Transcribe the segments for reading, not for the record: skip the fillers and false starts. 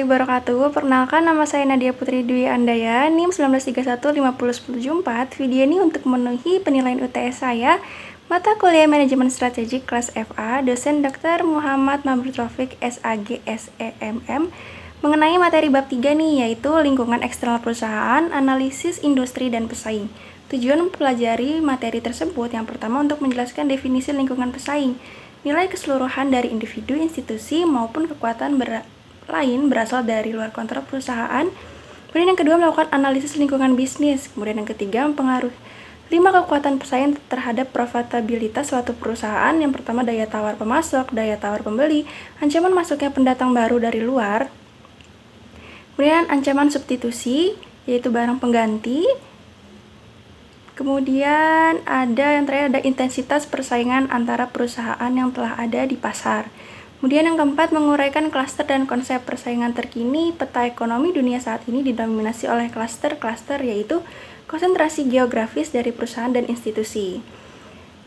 warahmatullahi wabarakatuh. Perkenalkan, nama saya Nadia Putri Dwi Andaya, NIM 1931501014. Video ini untuk memenuhi penilaian UTS saya, mata kuliah Manajemen Strategik kelas FA, dosen Dr. Muhammad Mabrur Taufik, SAG, SEMM, mengenai materi bab 3 nih, yaitu lingkungan eksternal perusahaan, analisis industri dan pesaing. Tujuan mempelajari materi tersebut yang pertama untuk menjelaskan definisi lingkungan pesaing, nilai keseluruhan dari individu, institusi, maupun kekuatan lain berasal dari luar kontrol perusahaan. Kemudian yang kedua, melakukan analisis lingkungan bisnis. Kemudian yang ketiga, mempengaruhi 5 kekuatan pesaing terhadap profitabilitas suatu perusahaan. Yang pertama, daya tawar pemasok, daya tawar pembeli, ancaman masuknya pendatang baru dari luar. Kemudian ancaman substitusi, yaitu barang pengganti. Kemudian ada yang terakhir, ada intensitas persaingan antara perusahaan yang telah ada di pasar. Kemudian yang keempat, menguraikan klaster dan konsep persaingan terkini. Peta ekonomi dunia saat ini didominasi oleh klaster-klaster, yaitu konsentrasi geografis dari perusahaan dan institusi.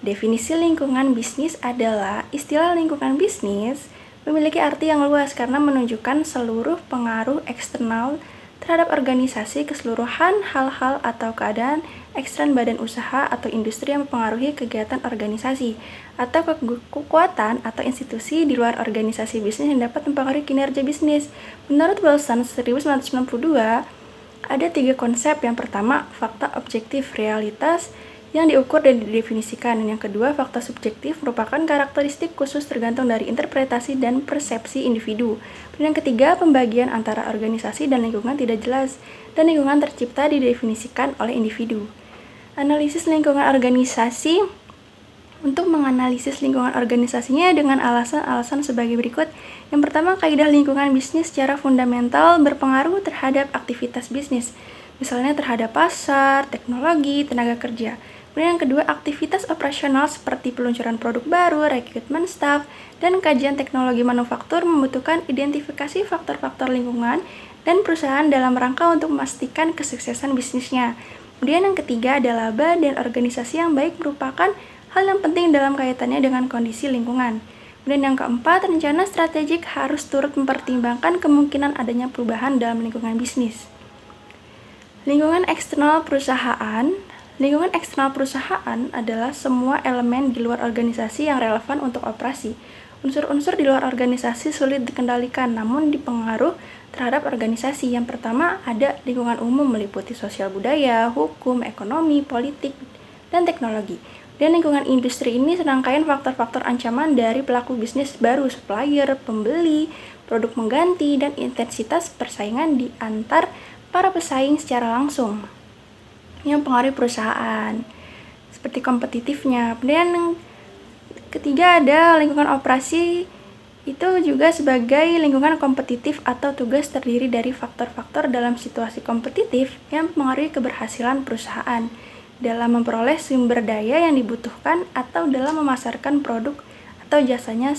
Definisi lingkungan bisnis adalah istilah lingkungan bisnis memiliki arti yang luas karena menunjukkan seluruh pengaruh eksternal terhadap organisasi keseluruhan hal-hal atau keadaan ekstern badan usaha atau industri yang mempengaruhi kegiatan organisasi atau kekuatan atau institusi di luar organisasi bisnis yang dapat mempengaruhi kinerja bisnis. Menurut Wilson 1992, ada 3 konsep. Yang pertama, fakta objektif, realitas yang diukur dan didefinisikan. Dan yang kedua, fakta subjektif, merupakan karakteristik khusus tergantung dari interpretasi dan persepsi individu. Dan yang ketiga, pembagian antara organisasi dan lingkungan tidak jelas, dan lingkungan tercipta didefinisikan oleh individu. Analisis lingkungan organisasi. Untuk menganalisis lingkungan organisasinya dengan alasan-alasan sebagai berikut. Yang pertama, kaidah lingkungan bisnis secara fundamental berpengaruh terhadap aktivitas bisnis, misalnya terhadap pasar, teknologi, tenaga kerja. Kemudian yang kedua, aktivitas operasional seperti peluncuran produk baru, rekrutmen staf, dan kajian teknologi manufaktur membutuhkan identifikasi faktor-faktor lingkungan dan perusahaan dalam rangka untuk memastikan kesuksesan bisnisnya. Kemudian yang ketiga, ada laba dan organisasi yang baik merupakan hal yang penting dalam kaitannya dengan kondisi lingkungan. Kemudian yang keempat, rencana strategik harus turut mempertimbangkan kemungkinan adanya perubahan dalam lingkungan bisnis. Lingkungan eksternal perusahaan. Lingkungan eksternal perusahaan adalah semua elemen di luar organisasi yang relevan untuk operasi. Unsur-unsur di luar organisasi sulit dikendalikan, namun dipengaruh terhadap organisasi. Yang pertama, ada lingkungan umum meliputi sosial budaya, hukum, ekonomi, politik, dan teknologi. Dan lingkungan industri ini serangkaian faktor-faktor ancaman dari pelaku bisnis baru, supplier, pembeli, produk mengganti, dan intensitas persaingan di antar para pesaing secara langsung yang mempengaruhi perusahaan, seperti kompetitifnya. Kemudian yang ketiga, ada lingkungan operasi, itu juga sebagai lingkungan kompetitif atau tugas terdiri dari faktor-faktor dalam situasi kompetitif yang mempengaruhi keberhasilan perusahaan dalam memperoleh sumber daya yang dibutuhkan atau dalam memasarkan produk atau jasanya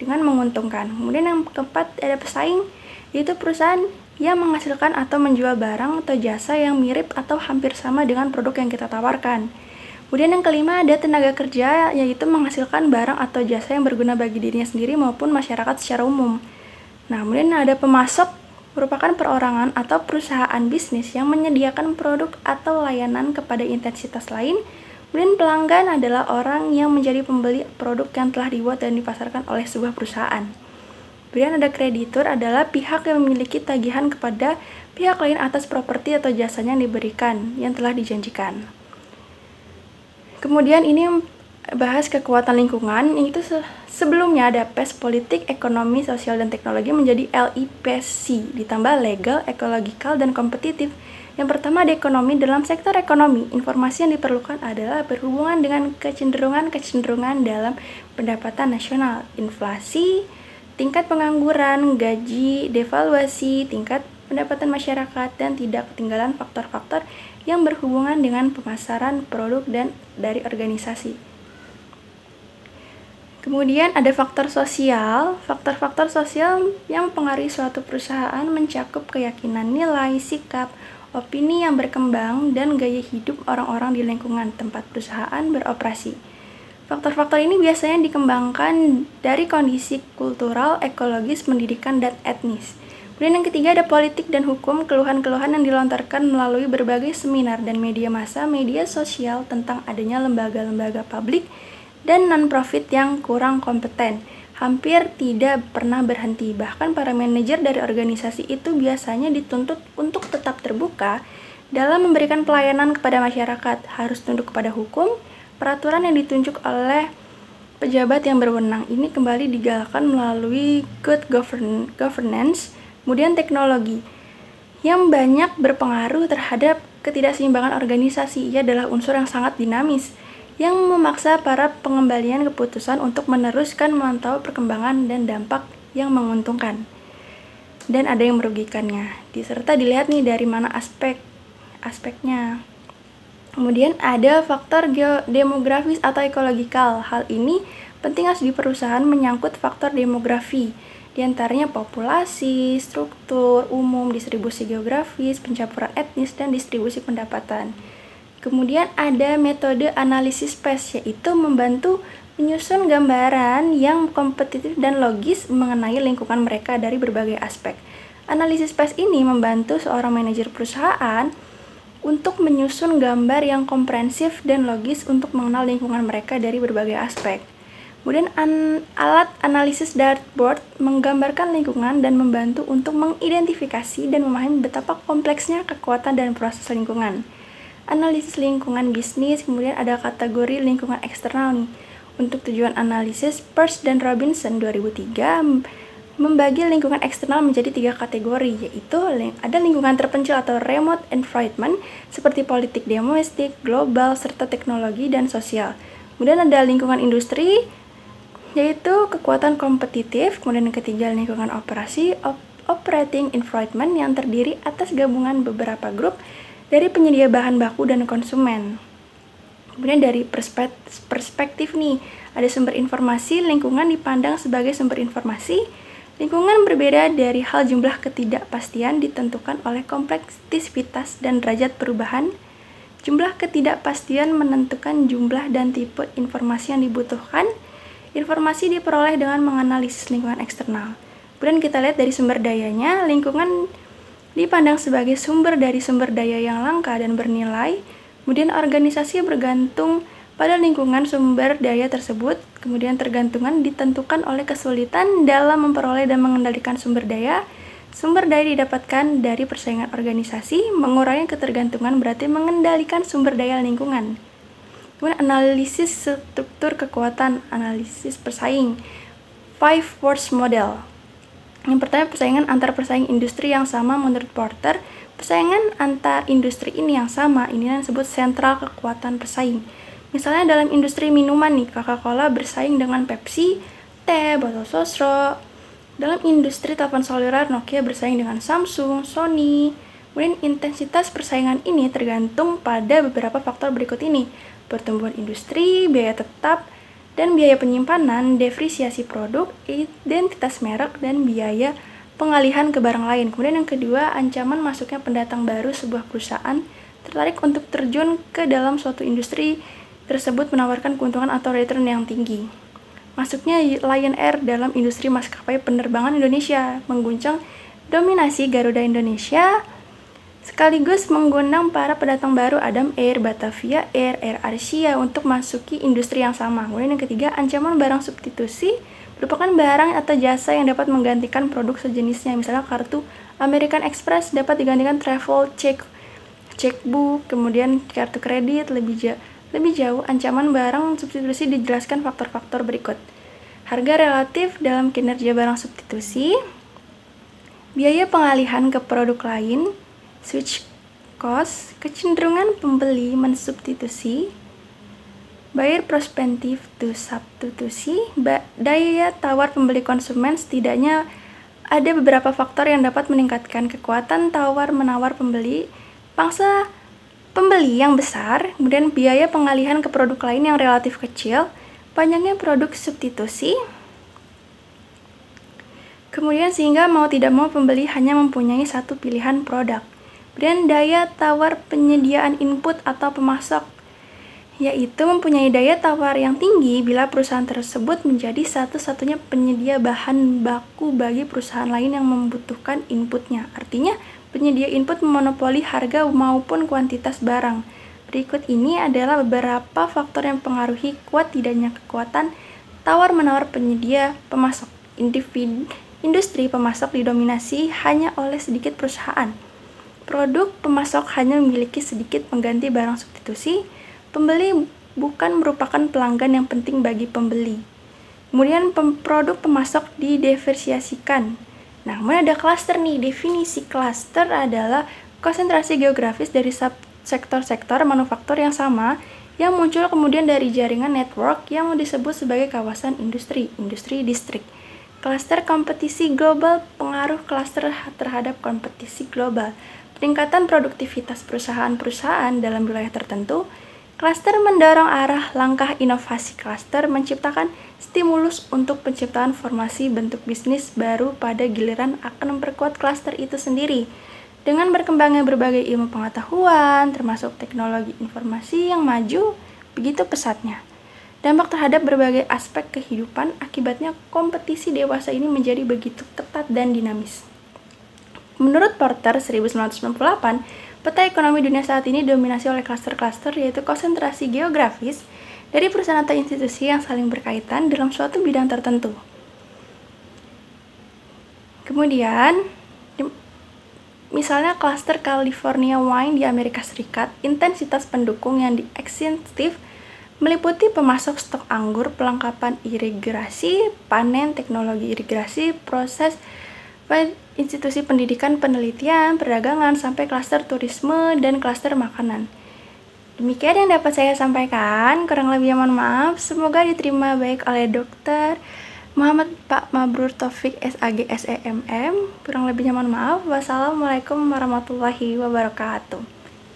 dengan menguntungkan. Kemudian yang keempat, ada pesaing, yaitu perusahaan yang menghasilkan atau menjual barang atau jasa yang mirip atau hampir sama dengan produk yang kita tawarkan. Kemudian yang kelima, ada tenaga kerja, yaitu menghasilkan barang atau jasa yang berguna bagi dirinya sendiri maupun masyarakat secara umum. Nah, kemudian ada pemasok, merupakan perorangan atau perusahaan bisnis yang menyediakan produk atau layanan kepada intensitas lain. Kemudian pelanggan adalah orang yang menjadi pembeli produk yang telah dibuat dan dipasarkan oleh sebuah perusahaan. Kemudian ada kreditur, adalah pihak yang memiliki tagihan kepada pihak lain atas properti atau jasanya yang diberikan, yang telah dijanjikan. Kemudian ini bahas kekuatan lingkungan, itu sebelumnya ada PES, politik, ekonomi, sosial, dan teknologi menjadi LIPC, ditambah legal, ekologikal, dan kompetitif. Yang pertama, ada ekonomi. Dalam sektor ekonomi, informasi yang diperlukan adalah berhubungan dengan kecenderungan dalam pendapatan nasional, inflasi, tingkat pengangguran, gaji, devaluasi, tingkat pendapatan masyarakat, dan tidak ketinggalan faktor-faktor yang berhubungan dengan pemasaran produk dan dari organisasi. Kemudian ada faktor sosial. Faktor-faktor sosial yang mempengaruhi suatu perusahaan mencakup keyakinan nilai, sikap, opini yang berkembang, dan gaya hidup orang-orang di lingkungan tempat perusahaan beroperasi. Faktor-faktor ini biasanya dikembangkan dari kondisi kultural, ekologis, pendidikan, dan etnis. Kemudian yang ketiga ada politik dan hukum, keluhan-keluhan yang dilontarkan melalui berbagai seminar dan media massa, media sosial tentang adanya lembaga-lembaga publik dan non-profit yang kurang kompeten. Hampir tidak pernah berhenti, bahkan para manajer dari organisasi itu biasanya dituntut untuk tetap terbuka dalam memberikan pelayanan kepada masyarakat, harus tunduk kepada hukum, peraturan yang ditunjuk oleh pejabat yang berwenang. Ini kembali digalakkan melalui good governance. Kemudian teknologi yang banyak berpengaruh terhadap ketidakseimbangan organisasi. Ia adalah unsur yang sangat dinamis yang memaksa para pengembalian keputusan untuk meneruskan memantau perkembangan dan dampak yang menguntungkan dan ada yang merugikannya. Diserta dilihat nih dari mana aspeknya. Kemudian ada faktor demografis atau ekologikal. Hal ini penting harus di perusahaan menyangkut faktor demografi. Di antaranya populasi, struktur, umum, distribusi geografis, pencampuran etnis, dan distribusi pendapatan. Kemudian ada metode analisis PES, yaitu membantu menyusun gambaran yang kompetitif dan logis mengenai lingkungan mereka dari berbagai aspek. Analisis PES ini membantu seorang manajer perusahaan untuk menyusun gambar yang komprehensif dan logis untuk mengenal lingkungan mereka dari berbagai aspek. Kemudian alat analisis dartboard menggambarkan lingkungan dan membantu untuk mengidentifikasi dan memahami betapa kompleksnya kekuatan dan proses lingkungan. Analisis lingkungan bisnis, kemudian ada kategori lingkungan eksternal nih. Untuk tujuan analisis, Peirce dan Robinson 2003 membagi lingkungan eksternal menjadi 3 kategori, yaitu ada lingkungan terpencil atau remote environment seperti politik domestik, global, serta teknologi dan sosial. Kemudian ada lingkungan industri, yaitu kekuatan kompetitif. Kemudian yang ketiga lingkungan operasi, operating environment yang terdiri atas gabungan beberapa grup dari penyedia bahan baku dan konsumen. Kemudian dari perspektif nih, ada sumber informasi, lingkungan dipandang sebagai sumber informasi. Lingkungan berbeda dari hal jumlah ketidakpastian ditentukan oleh kompleksitas dan derajat perubahan. Jumlah ketidakpastian menentukan jumlah dan tipe informasi yang dibutuhkan. Informasi diperoleh dengan menganalisis lingkungan eksternal. Kemudian kita lihat dari sumber dayanya, lingkungan dipandang sebagai sumber dari sumber daya yang langka dan bernilai. Kemudian organisasi bergantung pada lingkungan sumber daya tersebut. Kemudian tergantungan ditentukan oleh kesulitan dalam memperoleh dan mengendalikan sumber daya. Sumber daya didapatkan dari persaingan organisasi. Mengurangi ketergantungan berarti mengendalikan sumber daya lingkungan. Kemudian analisis struktur kekuatan, analisis persaing, 5 force model. Yang pertama, persaingan antar pesaing industri yang sama menurut Porter. Persaingan antar industri ini yang sama, ini yang disebut sentral kekuatan pesaing. Misalnya dalam industri minuman nih, Coca-Cola bersaing dengan Pepsi, teh, botol sosro. Dalam industri telepon seluler, Nokia bersaing dengan Samsung, Sony. Kemudian intensitas persaingan ini tergantung pada beberapa faktor berikut ini. Pertumbuhan industri, biaya tetap, dan biaya penyimpanan, depresiasi produk, identitas merek, dan biaya pengalihan ke barang lain. Kemudian yang kedua, ancaman masuknya pendatang baru sebuah perusahaan tertarik untuk terjun ke dalam suatu industri tersebut menawarkan keuntungan atau return yang tinggi. Masuknya Lion Air dalam industri maskapai penerbangan Indonesia mengguncang dominasi Garuda Indonesia, sekaligus mengundang para pendatang baru Adam Air, Batavia Air, Air Asia untuk masuki industri yang sama. Kemudian yang ketiga, ancaman barang substitusi merupakan barang atau jasa yang dapat menggantikan produk sejenisnya. Misalnya kartu American Express dapat digantikan travel checkbook, kemudian kartu kredit. Lebih jauh, ancaman barang substitusi dijelaskan faktor-faktor berikut. Harga relatif dalam kinerja barang substitusi, biaya pengalihan ke produk lain, switch cost, kecenderungan pembeli mensubstitusi, buyer prospective to substitusi, daya tawar pembeli konsumen. Setidaknya ada beberapa faktor yang dapat meningkatkan kekuatan tawar-menawar pembeli, pangsa pembeli yang besar, kemudian biaya pengalihan ke produk lain yang relatif kecil, banyaknya produk substitusi, kemudian sehingga mau tidak mau pembeli hanya mempunyai satu pilihan produk. Kemudian daya tawar penyediaan input atau pemasok yaitu mempunyai daya tawar yang tinggi bila perusahaan tersebut menjadi satu-satunya penyedia bahan baku bagi perusahaan lain yang membutuhkan inputnya. Artinya, penyedia input memonopoli harga maupun kuantitas barang. Berikut ini adalah beberapa faktor yang mempengaruhi kuat tidaknya kekuatan tawar-menawar penyedia pemasok. Industri pemasok didominasi hanya oleh sedikit perusahaan. Produk pemasok hanya memiliki sedikit pengganti barang substitusi. Pembeli bukan merupakan pelanggan yang penting bagi pembeli. Kemudian produk pemasok didiversiasikan. Nah, kemudian ada klaster nih. Definisi klaster adalah konsentrasi geografis dari sektor-sektor manufaktur yang sama yang muncul kemudian dari jaringan network yang disebut sebagai kawasan industri distrik. Klaster kompetisi global, pengaruh klaster terhadap kompetisi global. Peningkatan produktivitas perusahaan-perusahaan dalam wilayah tertentu. Klaster mendorong arah langkah inovasi. Klaster menciptakan stimulus untuk penciptaan formasi bentuk bisnis baru pada giliran akan memperkuat klaster itu sendiri. Dengan berkembangnya berbagai ilmu pengetahuan, termasuk teknologi informasi yang maju, begitu pesatnya. Dampak terhadap berbagai aspek kehidupan, akibatnya kompetisi dewasa ini menjadi begitu ketat dan dinamis. Menurut Porter 1998, peta ekonomi dunia saat ini didominasi oleh klaster-klaster, yaitu konsentrasi geografis dari perusahaan atau institusi yang saling berkaitan dalam suatu bidang tertentu. Kemudian, misalnya klaster California Wine di Amerika Serikat, intensitas pendukung yang ekstensif meliputi pemasok stok anggur, pelengkapan irigasi, panen, teknologi irigasi, proses institusi pendidikan, penelitian, perdagangan, sampai klaster turisme dan klaster makanan. Demikian yang dapat saya sampaikan, kurang lebihnya mohon maaf. Semoga diterima baik oleh Dr. Muhammad Pak Mabrur Taufik SAG SEMM. Kurang lebihnya mohon maaf. Wassalamualaikum warahmatullahi wabarakatuh.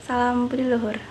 Salam budi luhur.